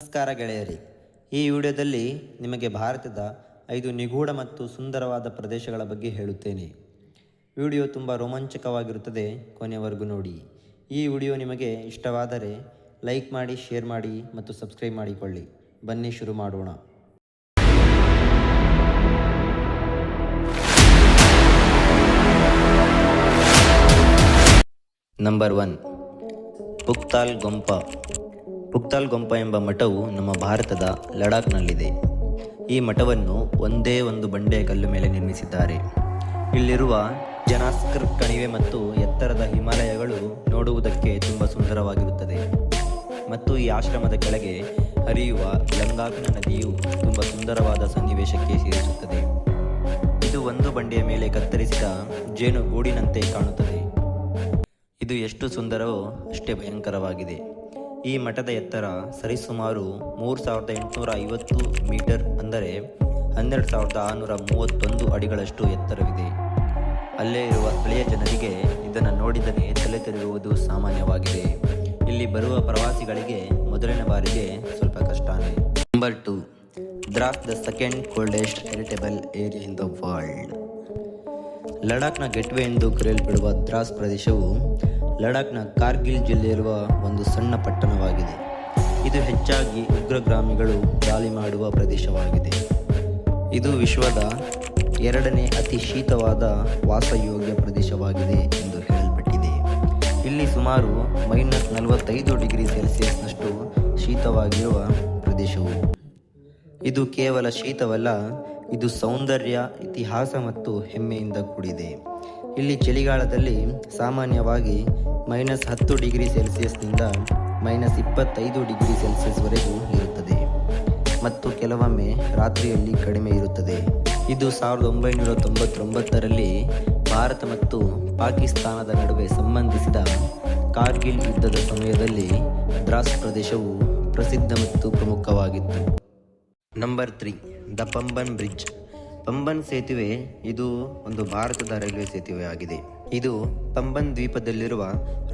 ನಮಸ್ಕಾರ ಗೆಳೆಯರಿ. ಈ ವಿಡಿಯೋದಲ್ಲಿ ನಿಮಗೆ ಭಾರತದ 5 ನಿಗೂಢ ಮತ್ತು ಸುಂದರವಾದ ಪ್ರದೇಶಗಳ ಬಗ್ಗೆ ಹೇಳುತ್ತೇನೆ. ವಿಡಿಯೋ ತುಂಬ ರೋಮಾಂಚಕವಾಗಿರುತ್ತದೆ, ಕೊನೆಯವರೆಗೂ ನೋಡಿ. ಈ ವಿಡಿಯೋ ನಿಮಗೆ ಇಷ್ಟವಾದರೆ ಲೈಕ್ ಮಾಡಿ, ಶೇರ್ ಮಾಡಿ ಮತ್ತು ಸಬ್ಸ್ಕ್ರೈಬ್ ಮಾಡಿಕೊಳ್ಳಿ. ಬನ್ನಿ ಶುರು ಮಾಡೋಣ. ನಂಬರ್ 1, ಪುಕ್ತಾಲ್ ಗೊಂಪಾ. ಪುಕ್ತಾಲ್ ಗೊಂಪಾ ಎಂಬ ಮಠವು ನಮ್ಮ ಭಾರತದ ಲಡಾಖ್ನಲ್ಲಿದೆ. ಈ ಮಠವನ್ನು ಒಂದೇ ಒಂದು ಬಂಡೆಯ ಕಲ್ಲು ಮೇಲೆ ನಿರ್ಮಿಸಿದ್ದಾರೆ. ಇಲ್ಲಿರುವ ಜನಾಸ್ಕರ್ ಕಣಿವೆ ಮತ್ತು ಎತ್ತರದ ಹಿಮಾಲಯಗಳು ನೋಡುವುದಕ್ಕೆ ತುಂಬ ಸುಂದರವಾಗಿರುತ್ತದೆ. ಮತ್ತು ಈ ಆಶ್ರಮದ ಕೆಳಗೆ ಹರಿಯುವ ಲಂಗಾಕ್ನ ನದಿಯು ತುಂಬ ಸುಂದರವಾದ ಸನ್ನಿವೇಶಕ್ಕೆ ಸೇರಿಸುತ್ತದೆ. ಇದು ಒಂದು ಬಂಡೆಯ ಮೇಲೆ ಕತ್ತರಿಸಿದ ಜೇನು ಗೂಡಿನಂತೆ ಕಾಣುತ್ತದೆ. ಇದು ಎಷ್ಟು ಸುಂದರವೋ ಅಷ್ಟೇ ಭಯಂಕರವಾಗಿದೆ. ಈ ಮಠದ ಎತ್ತರ ಸರಿಸುಮಾರು 3850 ಮೀಟರ್, ಅಂದರೆ 12631 ಅಡಿಗಳಷ್ಟು ಎತ್ತರವಿದೆ. ಅಲ್ಲೇ ಇರುವ ಸ್ಥಳೀಯ ಜನರಿಗೆ ಇದನ್ನು ನೋಡಿದರೆ ತಲೆ ತಿರುಗುವುದು ಸಾಮಾನ್ಯವಾಗಿದೆ. ಇಲ್ಲಿ ಬರುವ ಪ್ರವಾಸಿಗಳಿಗೆ ಮೊದಲನೇ ಬಾರಿಗೆ ಸ್ವಲ್ಪ ಕಷ್ಟನೇ. Number 2, Dras, the second coldest habitable area in the world. ಲಡಾಖ್ನ ಗೆಟ್ವೆ ಎಂದು ಕರೆಯಲ್ಪಡುವ ದ್ರಾಸ್ ಪ್ರದೇಶವು ಲಡಾಖ್ನ ಕಾರ್ಗಿಲ್ ಜಿಲ್ಲೆಯಿರುವ ಒಂದು ಸಣ್ಣ ಪಟ್ಟಣವಾಗಿದೆ. ಇದು ಹೆಚ್ಚಾಗಿ ಉಗ್ರಗಾಮಿಗಳು ದಾಳಿ ಮಾಡುವ ಪ್ರದೇಶವಾಗಿದೆ. ಇದು ವಿಶ್ವದ 2ನೇ ಅತಿ ಶೀತವಾದ ವಾಸಯೋಗ್ಯ ಪ್ರದೇಶವಾಗಿದೆ ಎಂದು ಹೇಳಲ್ಪಟ್ಟಿದೆ. ಇಲ್ಲಿ ಸುಮಾರು -45 ಡಿಗ್ರಿ ಸೆಲ್ಸಿಯಸ್ನಷ್ಟು ಶೀತವಾಗಿರುವ ಪ್ರದೇಶವು. ಇದು ಕೇವಲ ಶೀತವಲ್ಲ, ಇದು ಸೌಂದರ್ಯ, ಇತಿಹಾಸ ಮತ್ತು ಹೆಮ್ಮೆಯಿಂದ ಕೂಡಿದೆ. ಇಲ್ಲಿ ಚಳಿಗಾಲದಲ್ಲಿ ಸಾಮಾನ್ಯವಾಗಿ -10 ಡಿಗ್ರಿ ಸೆಲ್ಸಿಯಸ್ನಿಂದ -25 ಡಿಗ್ರಿ ಸೆಲ್ಸಿಯಸ್ವರೆಗೂ ಇರುತ್ತದೆ ಮತ್ತು ಕೆಲವೊಮ್ಮೆ ರಾತ್ರಿಯಲ್ಲಿ ಕಡಿಮೆ ಇರುತ್ತದೆ. ಇದು 1999ರಲ್ಲಿ ಭಾರತ ಮತ್ತು ಪಾಕಿಸ್ತಾನದ ನಡುವೆ ಸಂಬಂಧಿಸಿದ ಕಾರ್ಗಿಲ್ ಯುದ್ಧದ ಸಮಯದಲ್ಲಿ ದ್ರಾಸ್ ಪ್ರದೇಶವು ಪ್ರಸಿದ್ಧ ಮತ್ತು ಪ್ರಮುಖವಾಗಿತ್ತು. Number 3, the Pamban bridge. Pamban ಸೇತುವೆ ಇದು ಒಂದು ಭಾರತದ ರೈಲ್ವೆ ಸೇತುವೆಯಾಗಿದೆ. ಇದು ಪಂಬನ್ ದ್ವೀಪದಲ್ಲಿರುವ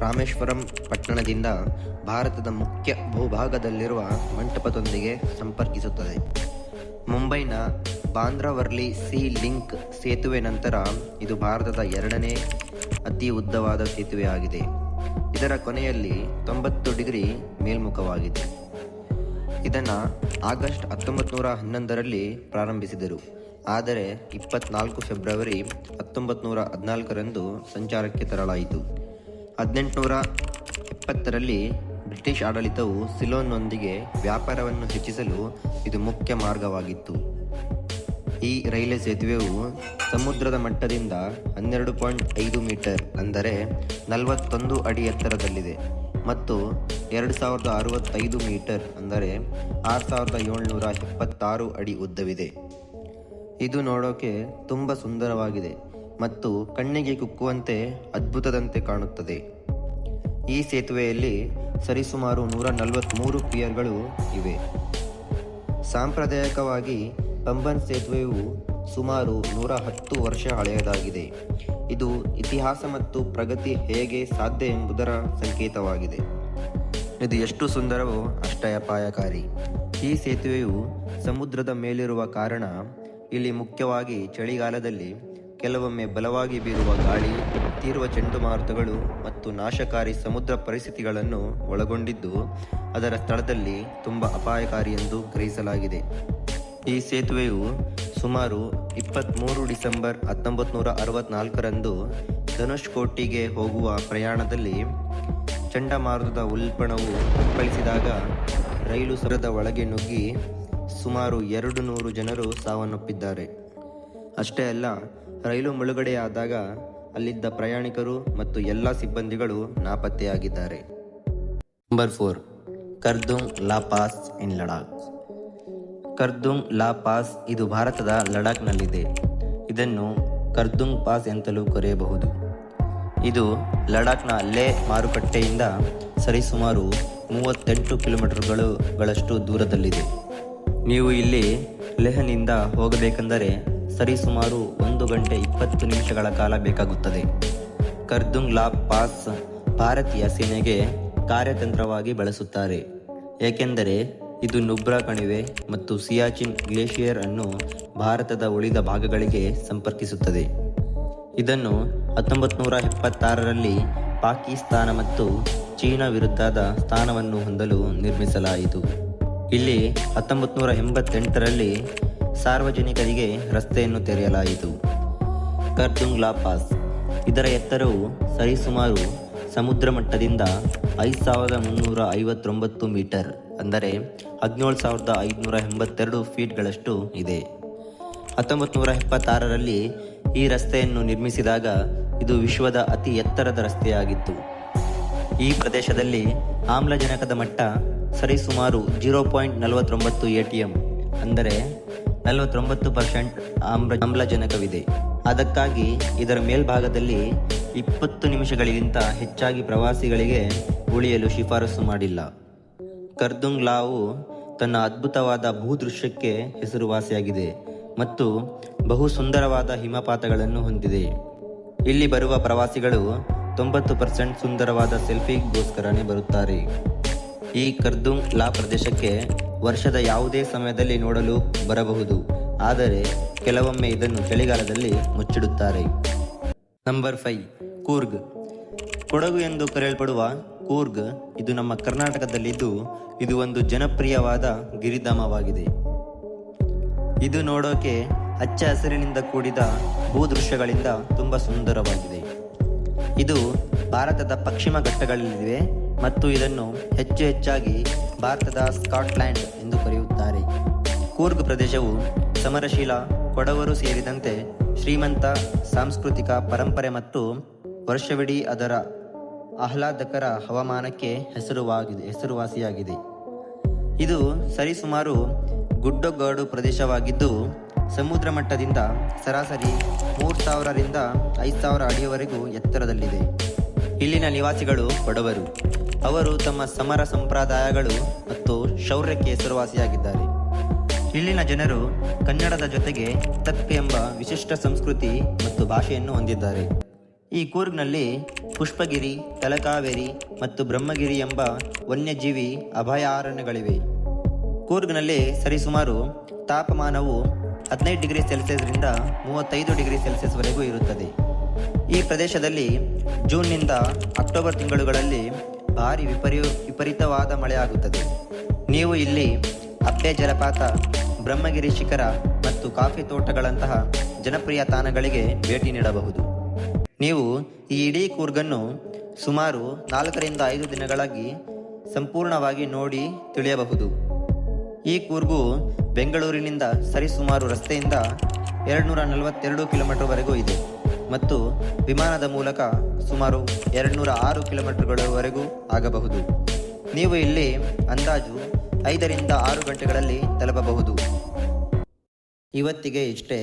ರಾಮೇಶ್ವರಂ ಪಟ್ಟಣದಿಂದ ಭಾರತದ ಮುಖ್ಯ ಭೂಭಾಗದಲ್ಲಿರುವ ಮಂಟಪದೊಂದಿಗೆ ಸಂಪರ್ಕಿಸುತ್ತದೆ. ಮುಂಬೈನ ಬಾಂದ್ರಾವರ್ಲಿ ಸಿ ಲಿಂಕ್ ಸೇತುವೆ ನಂತರ ಇದು ಭಾರತದ 2ನೇ ಅತಿ ಉದ್ದವಾದ ಸೇತುವೆಯಾಗಿದೆ. ಇದರ ಕೊನೆಯಲ್ಲಿ 90 ಡಿಗ್ರಿ ಮೇಲ್ಮುಖವಾಗಿದೆ. ಇದನ್ನು ಆಗಸ್ಟ್ 1911ರಲ್ಲಿ ಪ್ರಾರಂಭಿಸಿದರು, ಆದರೆ 24 ಫೆಬ್ರವರಿ 1914ರಂದು ಸಂಚಾರಕ್ಕೆ ತರಲಾಯಿತು. 1870ರಲ್ಲಿ ಬ್ರಿಟಿಷ್ ಆಡಳಿತವು ಸಿಲೋನ್ನೊಂದಿಗೆ ವ್ಯಾಪಾರವನ್ನು ಹೆಚ್ಚಿಸಲು ಇದು ಮುಖ್ಯ ಮಾರ್ಗವಾಗಿತ್ತು. ಈ ರೈಲ್ವೆ ಸೇತುವೆಯು ಸಮುದ್ರದ ಮಟ್ಟದಿಂದ 12.5 ಮೀಟರ್, ಅಂದರೆ 41 ಅಡಿ ಎತ್ತರದಲ್ಲಿದೆ ಮತ್ತು 2065 ಮೀಟರ್, ಅಂದರೆ 6776 ಅಡಿ ಉದ್ದವಿದೆ. ಇದು ನೋಡೋಕೆ ತುಂಬ ಸುಂದರವಾಗಿದೆ ಮತ್ತು ಕಣ್ಣಿಗೆ ಕುಕ್ಕುವಂತೆ ಅದ್ಭುತದಂತೆ ಕಾಣುತ್ತದೆ. ಈ ಸೇತುವೆಯಲ್ಲಿ ಸರಿಸುಮಾರು 143 ಪಿಯರ್ಗಳು ಇವೆ. ಸಾಂಪ್ರದಾಯಿಕವಾಗಿ ಪಂಬನ್ ಸೇತುವೆಯು ಸುಮಾರು 110 ವರ್ಷ ಹಳೆಯದಾಗಿದೆ. ಇದು ಇತಿಹಾಸ ಮತ್ತು ಪ್ರಗತಿ ಹೇಗೆ ಸಾಧ್ಯ ಎಂಬುದರ ಸಂಕೇತವಾಗಿದೆ. ಇದು ಎಷ್ಟು ಸುಂದರವೋ ಅಷ್ಟೇ ಅಪಾಯಕಾರಿ. ಈ ಸೇತುವೆಯು ಸಮುದ್ರದ ಮೇಲಿರುವ ಕಾರಣ ಇಲ್ಲಿ ಮುಖ್ಯವಾಗಿ ಚಳಿಗಾಲದಲ್ಲಿ ಕೆಲವೊಮ್ಮೆ ಬಲವಾಗಿ ಬೀರುವ ಗಾಳಿ, ತೀವ್ರ ಚಂಡಮಾರುತಗಳು ಮತ್ತು ನಾಶಕಾರಿ ಸಮುದ್ರ ಪರಿಸ್ಥಿತಿಗಳನ್ನು ಒಳಗೊಂಡಿದ್ದು ಅದರ ಸ್ಥಳದಲ್ಲಿ ತುಂಬ ಅಪಾಯಕಾರಿ ಎಂದು ಗ್ರಹಿಸಲಾಗಿದೆ. ಈ ಸೇತುವೆಯು ಸುಮಾರು 23 ಡಿಸೆಂಬರ್ 1964ರಂದು ಧನುಷ್ಕೋಟಿಗೆ ಹೋಗುವ ಪ್ರಯಾಣದಲ್ಲಿ ಚಂಡಮಾರುತದ ಉಲ್ಬಣವು ಅಪ್ಪಳಿಸಿದಾಗ ರೈಲು ಸರದ ಒಳಗೆ ನುಗ್ಗಿ ಸುಮಾರು 200 ಜನರು ಸಾವನ್ನಪ್ಪಿದ್ದಾರೆ. ಅಷ್ಟೇ ಅಲ್ಲ, ರೈಲು ಮುಳುಗಡೆಯಾದಾಗ ಅಲ್ಲಿದ್ದ ಪ್ರಯಾಣಿಕರು ಮತ್ತು ಎಲ್ಲ ಸಿಬ್ಬಂದಿಗಳು ನಾಪತ್ತೆಯಾಗಿದ್ದಾರೆ. Number 4, Khardung La pass in Ladakh. Khardung La pass ಇದು ಭಾರತದ ಲಡಾಖ್ನಲ್ಲಿದೆ. ಇದನ್ನು ಕರ್ದುಂಗ್ ಪಾಸ್ ಎಂತಲೂ ಕರೆಯಬಹುದು. ಇದು ಲಡಾಖ್ನ ಲೇ ಮಾರುಕಟ್ಟೆಯಿಂದ ಸರಿಸುಮಾರು 38 ಕಿಲೋಮೀಟರ್ಗಳಷ್ಟು ದೂರದಲ್ಲಿದೆ. ನೀವು ಇಲ್ಲಿ ಲೇಹ್ನಿಂದ ಹೋಗಬೇಕೆಂದರೆ ಸರಿಸುಮಾರು 1 ಗಂಟೆ 20 ನಿಮಿಷಗಳ ಕಾಲ ಬೇಕಾಗುತ್ತದೆ. ಕರ್ದುಂಗ್ ಲಾ ಪಾಸ್ ಭಾರತೀಯ ಸೇನೆಗೆ ಕಾರ್ಯತಂತ್ರವಾಗಿ ಬಳಸುತ್ತಾರೆ, ಏಕೆಂದರೆ ಇದು ನುಬ್ರಾ ಕಣಿವೆ ಮತ್ತು ಸಿಯಾಚಿನ್ ಗ್ಲೇಷಿಯರ್ ಅನ್ನು ಭಾರತದ ಉಳಿದ ಭಾಗಗಳಿಗೆ ಸಂಪರ್ಕಿಸುತ್ತದೆ. ಇದನ್ನು 1976ರಲ್ಲಿ ಪಾಕಿಸ್ತಾನ ಮತ್ತು ಚೀನಾ ವಿರುದ್ಧದ ಸ್ಥಾನವನ್ನು ಹೊಂದಲು ನಿರ್ಮಿಸಲಾಯಿತು. ಇಲ್ಲಿ 1988ರಲ್ಲಿ ಸಾರ್ವಜನಿಕರಿಗೆ ರಸ್ತೆಯನ್ನು ತೆರೆಯಲಾಯಿತು. ಕರ್ದುಂಗ್ ಲಾ ಪಾಸ್. ಇದರ ಎತ್ತರವು ಸರಿಸುಮಾರು ಸಮುದ್ರ ಮಟ್ಟದಿಂದ 5359 ಮೀಟರ್, ಅಂದರೆ 17,582 ಫೀಟ್ಗಳಷ್ಟು ಇದೆ. 1976ರಲ್ಲಿ ಈ ರಸ್ತೆಯನ್ನು ನಿರ್ಮಿಸಿದಾಗ ಇದು ವಿಶ್ವದ ಅತಿ ಎತ್ತರದ ರಸ್ತೆಯಾಗಿತ್ತು. ಈ ಪ್ರದೇಶದಲ್ಲಿ ಆಮ್ಲಜನಕದ ಮಟ್ಟ ಸರಿಸುಮಾರು 0.49 ATM, ಅಂದರೆ 49% ಆಮ್ಲಜನಕವಿದೆ. ಅದಕ್ಕಾಗಿ ಇದರ ಮೇಲ್ಭಾಗದಲ್ಲಿ 20 ನಿಮಿಷಗಳಿಗಿಂತ ಹೆಚ್ಚಾಗಿ ಪ್ರವಾಸಿಗಳಿಗೆ ಉಳಿಯಲು ಶಿಫಾರಸು ಮಾಡಿಲ್ಲ. ಕರ್ದುಂಗ್ ಲಾವು ತನ್ನ ಅದ್ಭುತವಾದ ಭೂದೃಶ್ಯಕ್ಕೆ ಹೆಸರುವಾಸಿಯಾಗಿದೆ ಮತ್ತು ಬಹು ಸುಂದರವಾದ ಹಿಮಪಾತಗಳನ್ನು ಹೊಂದಿದೆ. ಇಲ್ಲಿ ಬರುವ ಪ್ರವಾಸಿಗಳು 90% ಸುಂದರವಾದ ಸೆಲ್ಫಿಗೋಸ್ಕರನೇ ಬರುತ್ತಾರೆ. ಈ ಕರ್ದುಂಗ್ ಲಾ ಪ್ರದೇಶಕ್ಕೆ ವರ್ಷದ ಯಾವುದೇ ಸಮಯದಲ್ಲಿ ನೋಡಲು ಬರಬಹುದು, ಆದರೆ ಕೆಲವೊಮ್ಮೆ ಇದನ್ನು ಚಳಿಗಾಲದಲ್ಲಿ ಮುಚ್ಚಿಡುತ್ತಾರೆ. ನಂಬರ್ 5, ಕೂರ್ಗ್. ಕೊಡಗು ಎಂದು ಕರೆಯಲ್ಪಡುವ ಕೂರ್ಗ್ ಇದು ನಮ್ಮ ಕರ್ನಾಟಕದಲ್ಲಿದ್ದು, ಇದು ಒಂದು ಜನಪ್ರಿಯವಾದ ಗಿರಿಧಾಮವಾಗಿದೆ. ಇದು ನೋಡೋಕೆ ಹಚ್ಚ ಹಸಿರಿನಿಂದ ಕೂಡಿದ ಭೂದೃಶ್ಯಗಳಿಂದ ತುಂಬ ಸುಂದರವಾಗಿದೆ. ಇದು ಭಾರತದ ಪಶ್ಚಿಮ ಘಟ್ಟಗಳಲ್ಲಿದೆ ಮತ್ತು ಇದನ್ನು ಹೆಚ್ಚಾಗಿ ಭಾರತದ ಸ್ಕಾಟ್ಲ್ಯಾಂಡ್ ಎಂದು ಕರೆಯುತ್ತಾರೆ. ಕೂರ್ಗ್ ಪ್ರದೇಶವು ಸಮರಶೀಲ ಕೊಡವರು ಸೇರಿದಂತೆ ಶ್ರೀಮಂತ ಸಾಂಸ್ಕೃತಿಕ ಪರಂಪರೆ ಮತ್ತು ವರ್ಷವಿಡೀ ಅದರ ಆಹ್ಲಾದಕರ ಹವಾಮಾನಕ್ಕೆ ಹೆಸರುವಾಸಿಯಾಗಿದೆ. ಇದು ಸರಿಸುಮಾರು ಗುಡ್ಡಗಾಡು ಪ್ರದೇಶವಾಗಿದ್ದು, ಸಮುದ್ರ ಮಟ್ಟದಿಂದ ಸರಾಸರಿ 3000 ರಿಂದ 5000 ಅಡಿಯವರೆಗೂ ಎತ್ತರದಲ್ಲಿದೆ. ಇಲ್ಲಿನ ನಿವಾಸಿಗಳು ಕೊಡವರು. ಅವರು ತಮ್ಮ ಸಮರ ಸಂಪ್ರದಾಯಗಳು ಮತ್ತು ಶೌರ್ಯಕ್ಕೆ ಹೆಸರುವಾಸಿಯಾಗಿದ್ದಾರೆ. ಇಲ್ಲಿನ ಜನರು ಕನ್ನಡದ ಜೊತೆಗೆ ತಕ್ ಎಂಬ ವಿಶಿಷ್ಟ ಸಂಸ್ಕೃತಿ ಮತ್ತು ಭಾಷೆಯನ್ನು ಹೊಂದಿದ್ದಾರೆ. ಈ ಕೂರ್ಗ್ನಲ್ಲಿ ಪುಷ್ಪಗಿರಿ, ತಲಕಾವೇರಿ ಮತ್ತು ಬ್ರಹ್ಮಗಿರಿ ಎಂಬ ವನ್ಯಜೀವಿ ಅಭಯಾರಣ್ಯಗಳಿವೆ. ಕೂರ್ಗ್ನಲ್ಲಿ ಸರಿಸುಮಾರು ತಾಪಮಾನವು 15 ಡಿಗ್ರಿ ಸೆಲ್ಸಿಯಸ್ರಿಂದ 35 ಡಿಗ್ರಿ ಸೆಲ್ಸಿಯಸ್ವರೆಗೂ ಇರುತ್ತದೆ. ಈ ಪ್ರದೇಶದಲ್ಲಿ ಜೂನ್ನಿಂದ ಅಕ್ಟೋಬರ್ ತಿಂಗಳುಗಳಲ್ಲಿ ಭಾರಿ ವಿಪರೀತವಾದ ಮಳೆಯಾಗುತ್ತದೆ. ನೀವು ಇಲ್ಲಿ ಅಪ್ಪೆ ಜಲಪಾತ, ಬ್ರಹ್ಮಗಿರಿ ಶಿಖರ ಮತ್ತು ಕಾಫಿ ತೋಟಗಳಂತಹ ಜನಪ್ರಿಯ ತಾಣಗಳಿಗೆ ಭೇಟಿ ನೀಡಬಹುದು. ನೀವು ಈ ಇಡೀ ಕೂರ್ಗನ್ನು ಸುಮಾರು 4 ರಿಂದ 5 ದಿನಗಳಾಗಿ ಸಂಪೂರ್ಣವಾಗಿ ನೋಡಿ ತಿಳಿಯಬಹುದು. ಈ ಕೂರ್ಗು ಬೆಂಗಳೂರಿನಿಂದ ಸರಿಸುಮಾರು ರಸ್ತೆಯಿಂದ 242 ಕಿಲೋಮೀಟರ್ವರೆಗೂ ಇದೆ ಮತ್ತು ವಿಮಾನದ ಮೂಲಕ ಸುಮಾರು 206 ಕಿಲೋಮೀಟರ್ಗಳವರೆಗೂ ಆಗಬಹುದು. ನೀವು ಇಲ್ಲಿ ಅಂದಾಜು 5 ರಿಂದ 6 ಗಂಟೆಗಳಲ್ಲಿ ತಲುಪಬಹುದು. ಇವತ್ತಿಗೆ ಇಷ್ಟೇ.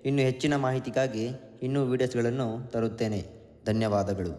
ಇನ್ನು ಹೆಚ್ಚಿನ ಮಾಹಿತಿಗಾಗಿ ಇನ್ನೂ ವಿಡಿಯೋಸ್ಗಳನ್ನು ತರುತ್ತೇನೆ. ಧನ್ಯವಾದಗಳು.